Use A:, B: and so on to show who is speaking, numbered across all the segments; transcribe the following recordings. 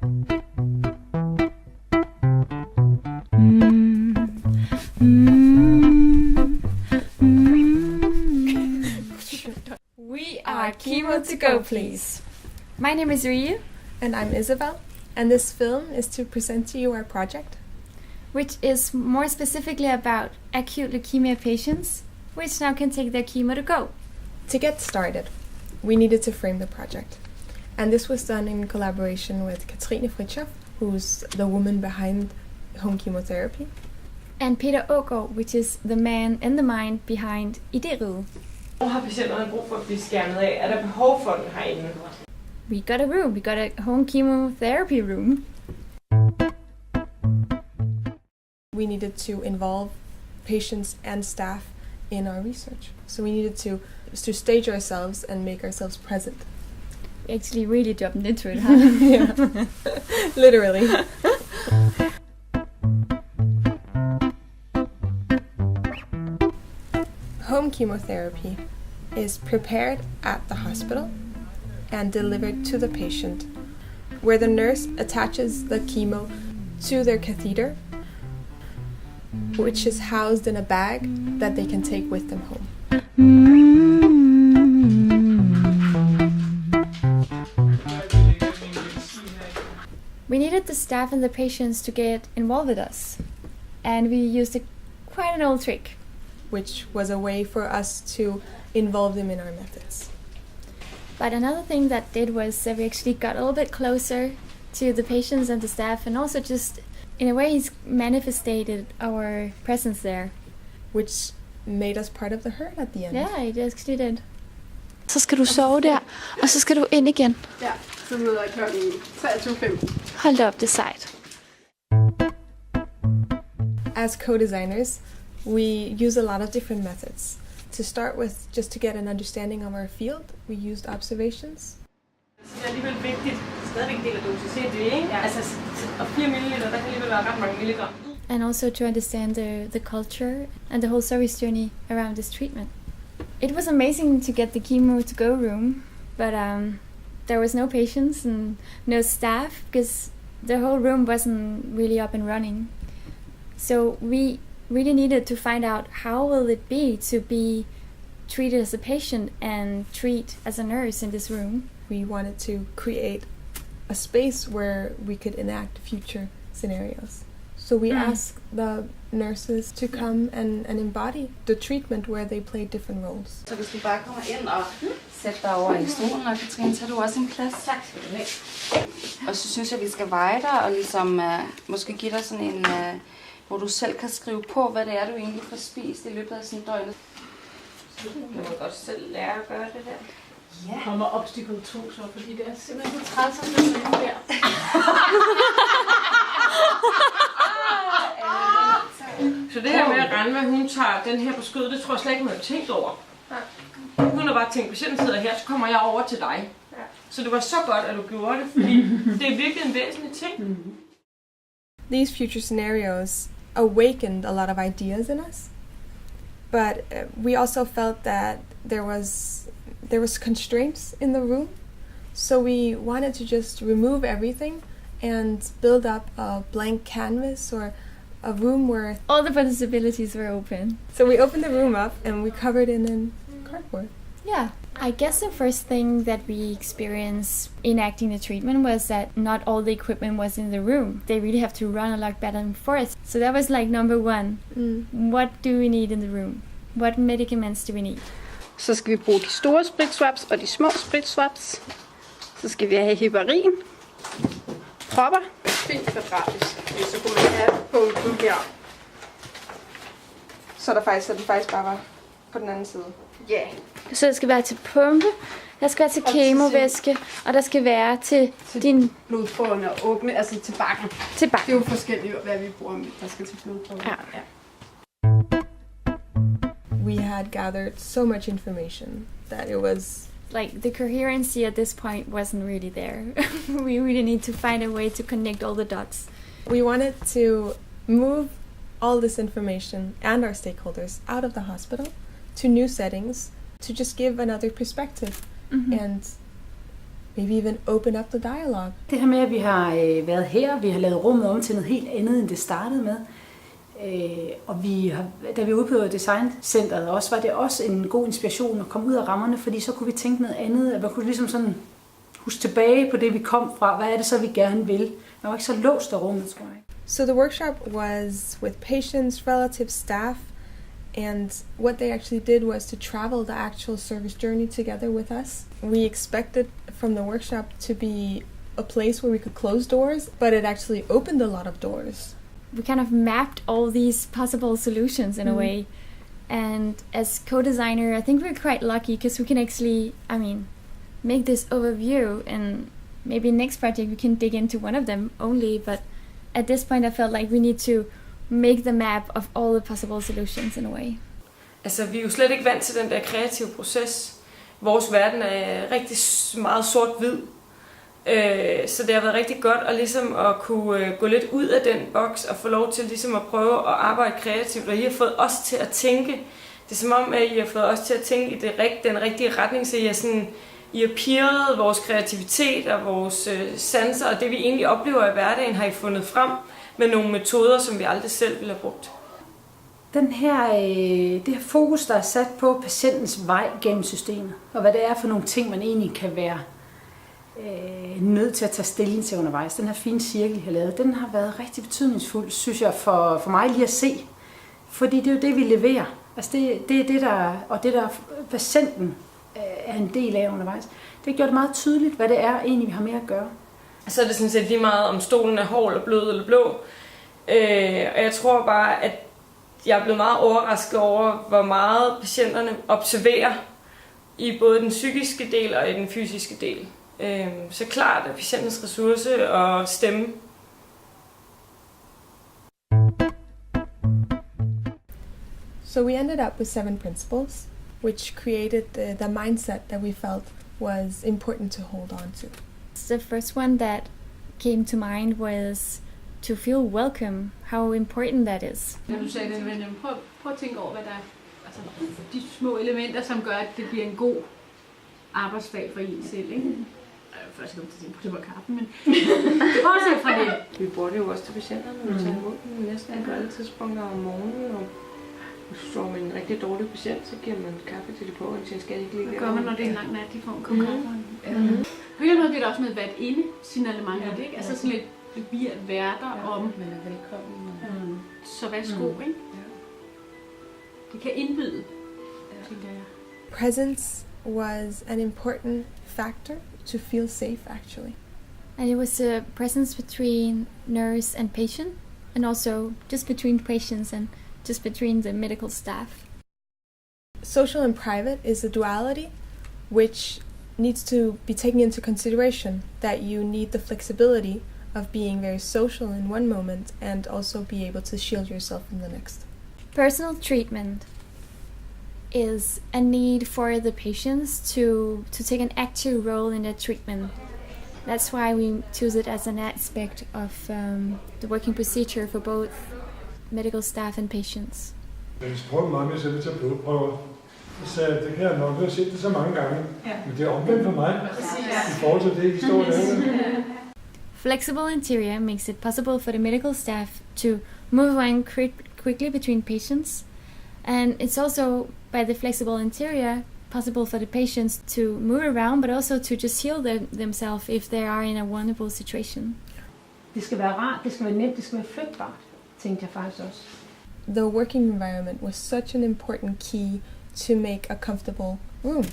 A: We are Chemo to go, please.
B: My name is Rie.
A: And I'm Isabel, and this film is to present to you our project,
B: which is more specifically about acute leukemia patients, which now can take their chemo to go.
A: To get started, we needed to frame the project. And this was done in collaboration with Katrine Fritjof, who's the woman behind home chemotherapy.
B: And Peter Aagaard, which is the man and the mind behind Idériget.
C: Har patienterne brug for at blive skærmet af? Er der behov for den herinde?
B: We got a room. We got a home chemotherapy room.
A: We needed to involve patients and staff in our research. So we needed to stage ourselves and make ourselves present.
B: We actually really jumped into it, huh?
A: Yeah, literally. Home chemotherapy is prepared at the hospital and delivered to the patient, where the nurse attaches the chemo to their catheter, which is housed in a bag that they can take with them home.
B: We needed the staff and the patients to get involved with us, and we used quite an old trick,
A: which was a way for us to involve them in our methods.
B: But another thing that did was that we actually got a little bit closer to the patients and the staff, and also just in a way manifested our presence there.
A: Which made us part of the herd at the end.
B: Yeah, it actually did.
D: Så skal du sove der, og så skal du ind igen.
E: Ja, så møder jeg klokken 23.15.
D: Hold da op, det er sejt.
A: As co-designers, we use a lot of different methods. To start with, just to get an understanding of our field, we used observations.
C: Det er alligevel vigtigt. Stadigvæk en del af dosiseringen, ikke? Ja. Altså, og 4 ml, der kan alligevel være ret mange milligram.
B: And also to understand the culture and the whole service journey around this treatment. It was amazing to get the chemo to go room, but there was no patients and no staff because the whole room wasn't really up and running. So we really needed to find out how will it be to be treated as a patient and treat as a nurse in this room.
A: We wanted to create a space where we could enact future scenarios. So we asked the nurses to come and embody the treatment where they played different roles.
E: Så hvis du bare kommer ind og sætter dig over i stolen, og Katrine, så har du også en plads. Tak skal du have. Og så synes jeg, vi skal veje dig og ligesom måske give dig sådan en, hvor du selv kan skrive på, hvad det er, du egentlig får spist i løbet af sådan døgnet.
C: Så kan man godt selv lære at gøre det der.
E: Ja.
F: Kommer obstacle 2 så, fordi det er simpelthen så træt, som det er der.
C: Så det her med at regne med, at hun tager den her på skødet, det tror jeg slet ikke, hun har tænkt over. Hun har bare tænkt, hvis jeg sidder her, så kommer jeg over til dig. Så det var så godt, at du gjorde det, fordi det er virkelig en væsentlig ting.
A: These future scenarios awakened a lot of ideas in us, but we also felt that there was constraints in the room, so we wanted to just remove everything and build up a blank canvas or a room where
B: All the possibilities were open.
A: So we opened the room up and we covered it in cardboard.
B: Yeah. I guess the first thing that we experienced enacting the treatment was that not all the equipment was in the room. They really have to run a lot better than for us. So that was like number one. What do we need in the room? What medicaments do we need?
E: Så skal vi bruge de store spritswaps og de små spritswaps. Så skal vi have heparin. Propper. Fint kvadratisk. Så kunne man have pumpen her. Så den faktisk bare var på den anden side. Ja. Yeah.
D: Så der skal være til pumpe, der skal være til kemovæske, og der skal være til din
E: blodprøverne og åbne, altså til bakken.
D: Til bakken.
E: Det er jo forskelligt, hvad vi bruger, der skal til blodprøverne.
D: Ja.
A: We had gathered so much information that it was
B: like the coherency at this point wasn't really there. We really need to find a way to connect all the dots.
A: We wanted to move all this information and our stakeholders out of the hospital to new settings to just give another perspective and maybe even open up the dialogue.
G: Det her med, at vi har været her, vi har lavet rummet om til noget helt andet, end det startede med. Og da vi udbyggede Designcenteret også, var det også en god inspiration at komme ud af rammerne, fordi så kunne vi tænke noget andet, at man kunne ligesom sådan huske tilbage på det, vi kom fra. Hvad er det så, vi gerne vil? Man var ikke så låst af rummet, tror jeg.
A: So the workshop was with patients, relatives, staff, and what they actually did was to travel the actual service journey together with us. We expected from the workshop to be a place where we could close doors, but it actually opened a lot of doors.
B: We kind of mapped all these possible solutions in a way. And as co-designer, I think we're quite lucky because we can actually, make this overview, and maybe next project we can dig into one of them only, but at this point I felt like we need to make the map of all the possible solutions in a way.
C: Altså, vi er jo slet ikke vant til den der kreative proces. Vores verden er rigtig meget sort-hvid. Så det har været rigtig godt at, ligesom at kunne gå lidt ud af den boks og få lov til ligesom at prøve at arbejde kreativt. Og I har fået os til at tænke. Det er som om, at I har fået os til at tænke i den rigtige retning, så I har pirret vores kreativitet og vores sanser, og det vi egentlig oplever i hverdagen, har I fundet frem med nogle metoder, som vi aldrig selv ville have brugt.
G: Det her fokus, der er sat på patientens vej gennem systemet, og hvad det er for nogle ting, man egentlig kan være nødt til at tage stilling til undervejs. Den her fine cirkel, jeg har lavet, den har været rigtig betydningsfuld, synes jeg, for mig lige at se. Fordi det er jo det, vi leverer. Altså det er det, der patienten er en del af undervejs. Det har gjort det meget tydeligt, hvad det er egentlig, vi har med at gøre.
C: Så er det sådan set lige meget, om stolen er hård eller blød eller blå. Og jeg tror bare, at jeg er blevet meget overrasket over, hvor meget patienterne observerer i både den psykiske del og i den fysiske del. Så klart er patientens ressource og stemme.
A: So we ended up with 7 principles, which created the mindset that we felt was important to hold on to.
B: The first one that came to mind was to feel welcome, how important that is.
F: Når du sagde det, men prøv at tænke over, hvad der er, altså de små elementer, som gør, at det bliver en god arbejdsdag for en selv, ikke? Først kom til at tænke på kaffen, men bortset fra det.
C: Vi bruger det jo også til patienterne, når vi tager imod dem næsten på alle tidspunkter om morgenen. Og hvis du står med en rigtig dårlig patient, så giver man kaffe til de på, og de skal ikke ligge.
F: Hvad gør man, når det er en lang nat, de får en kop kaffe? På en måde bliver der også noget været inde signalement i det, ikke? Altså sådan lidt, det bliver værter om,
E: Velkommen.
F: så værsgo, ikke? Det kan indbyde, tænker jeg.
A: Presence was an important factor to feel safe, actually.
B: And it was a presence between nurse and patient, and also just between patients and just between the medical staff.
A: Social and private is a duality which needs to be taken into consideration, that you need the flexibility of being very social in one moment and also be able to shield yourself in the next.
B: Personal treatment is a need for the patients to take an active role in their treatment. That's why we choose it as an aspect of the working procedure for both medical staff and patients.
H: Jeg spurgte mig, hvis jeg vil tage blodprøver. Så sagde jeg, det kan jeg nok, jeg har set det så mange gange. Men det er omvendt for mig, i forhold til det, I står der.
B: Flexible interior makes it possible for the medical staff to move around quickly between patients, and it's also by the flexible interior possible for the patients to move around, but also to just heal themselves if they are in a vulnerable situation.
G: Det skal være rart, det skal være nemt, det skal være flytbart, tænkte jeg faktisk også.
A: The working environment was such an important key to make a comfortable room.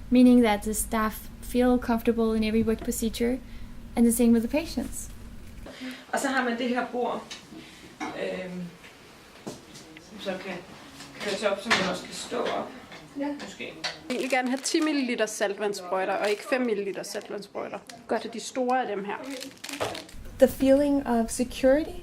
B: Meaning that the staff feel comfortable in every work procedure, and the same with the patients.
C: Og så har man det her bord, som så kan køres op, som man også kan stå op. Ja. Måske.
I: Jeg vil gerne have 10 ml saltvandssprøjter, og ikke 5 ml saltvandssprøjter. Godt, at de store af dem her.
A: The feeling of security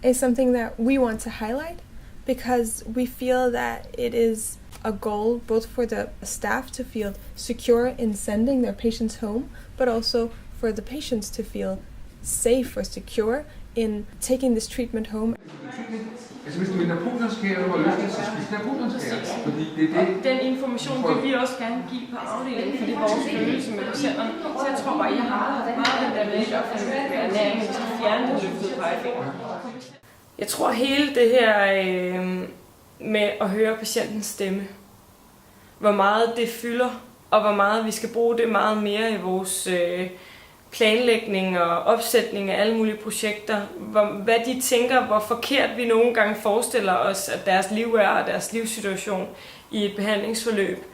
A: is something that we want to highlight because we feel that it is a goal both for the staff to feel secure in sending their patients home, but also for the patients to feel safe or secure in taking this treatment home.
J: Altså hvis du vil napoleonskære, og du har lyst til, så spis napoleonskære. Fordi det er det.
C: Den information vil vi også gerne give på afdelingen, fordi vores følelse med patienterne. Så jeg tror bare, at jeg har meget den der med, at ernæringen skal fjerne den løftede pegefinger. Jeg tror hele det her med at høre patientens stemme, hvor meget det fylder, og hvor meget vi skal bruge det meget mere i vores planlægning og opsætning af alle mulige projekter. Hvad de tænker, hvor forkert vi nogle gange forestiller os, at deres liv er og deres livssituation i et behandlingsforløb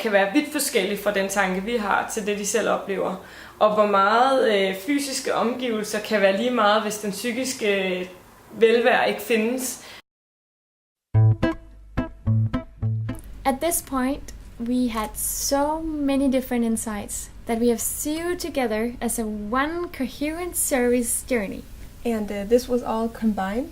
C: kan være vidt forskellig fra den tanke, vi har til det, de selv oplever. Og hvor meget fysiske omgivelser kan være lige meget, hvis den psykiske velvære ikke findes.
B: At this point, we had so many different insights that we have sewed together as a one coherent service journey.
A: And this was all combined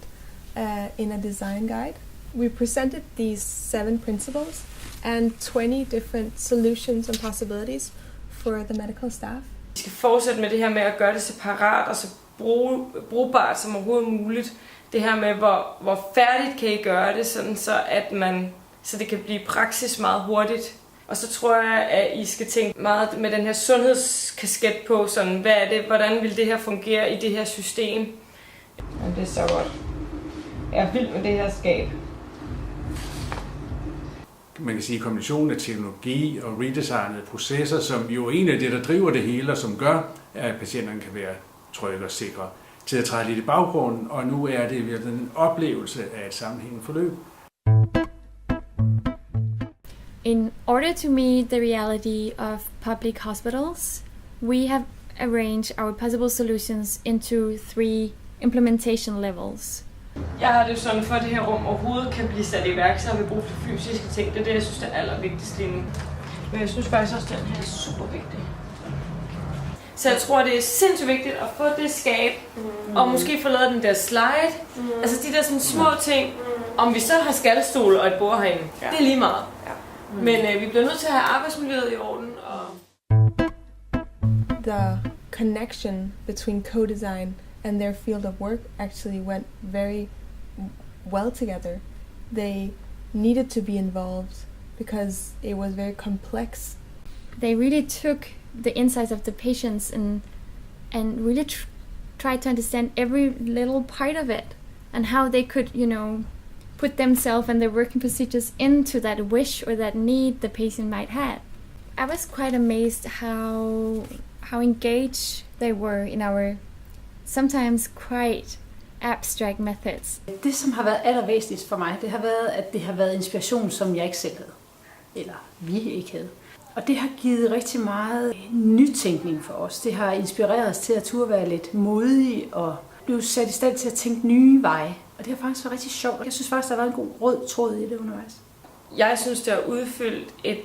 A: in a design guide. We presented these 7 principles and 20 different solutions and possibilities for the medical staff.
C: Vi skal fortsætte med det her med at gøre det separat og så brugbart som overhovedet muligt. Det her med, hvor færdigt kan I gøre det, sådan så det kan blive praksis meget hurtigt. Og så tror jeg, at I skal tænke meget med den her sundhedskasket på, sådan, hvad er det, hvordan vil det her fungere i det her system? Ja, det er så godt. Jeg er vild med det her skab.
K: Man kan sige, kombinationen af teknologi og redesignede processer, som jo er en af det, der driver det hele, og som gør, at patienterne kan være trygge og sikre til at træde lidt i baggrunden, og nu er det virkelig en oplevelse af et sammenhængende forløb.
B: In order to meet the reality of public hospitals, we have arranged our possible solutions into 3 implementation levels.
C: Jeg har det jo sådan, for at det her rum overhovedet kan blive sat i værk, så har vi brug for fysiske ting. Det er det, jeg synes, er allervigtigst lige nu. Men jeg synes faktisk også, at den her er super vigtig. Så jeg tror, det er sindssygt vigtigt at få det skab, og måske få lavet den der slide. Altså de der sådan små ting. Om vi så har skalstol og et bord herinde, det er lige meget. Men vi bliver nødt til at have arbejdsmiljøet i orden.
A: The connection between co-design and their field of work actually went very well together. They needed to be involved because it was very complex.
B: They really took the insights of the patients and really tried to understand every little part of it and how they could, put themselves and their working procedures into that wish or that need the patient might have. I was quite amazed how engaged they were in our sometimes quite abstract methods.
G: Det, som har været allervæsentligst for mig, det har været, at det har været inspiration, som jeg ikke selv havde. Eller vi ikke havde. Og det har givet rigtig meget nytænkning for os. Det har inspireret os til at turde være lidt modige og blive sat i stand til at tænke nye veje. Og det har faktisk været rigtig sjovt. Jeg synes faktisk, der har været en god rød tråd i det undervejs.
C: Jeg synes, det har udfyldt et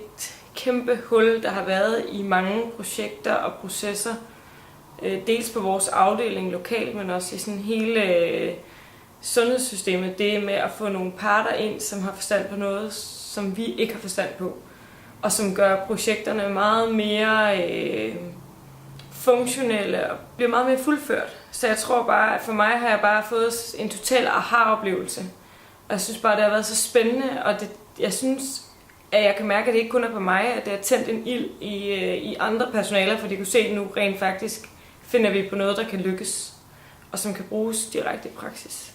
C: kæmpe hul, der har været i mange projekter og processer. Dels på vores afdeling lokalt, men også i sådan hele sundhedssystemet. Det med at få nogle parter ind, som har forstand på noget, som vi ikke har forstand på. Og som gør projekterne meget mere funktionelle og bliver meget mere fuldført. Så jeg tror bare, at for mig har jeg bare fået en total aha-oplevelse. Og jeg synes bare, det har været så spændende, og jeg synes, at jeg kan mærke, at det ikke kun er på mig, at det har tændt en ild i andre personaler, for de kunne se, at nu rent faktisk finder vi på noget, der kan lykkes, og som kan bruges direkte i praksis.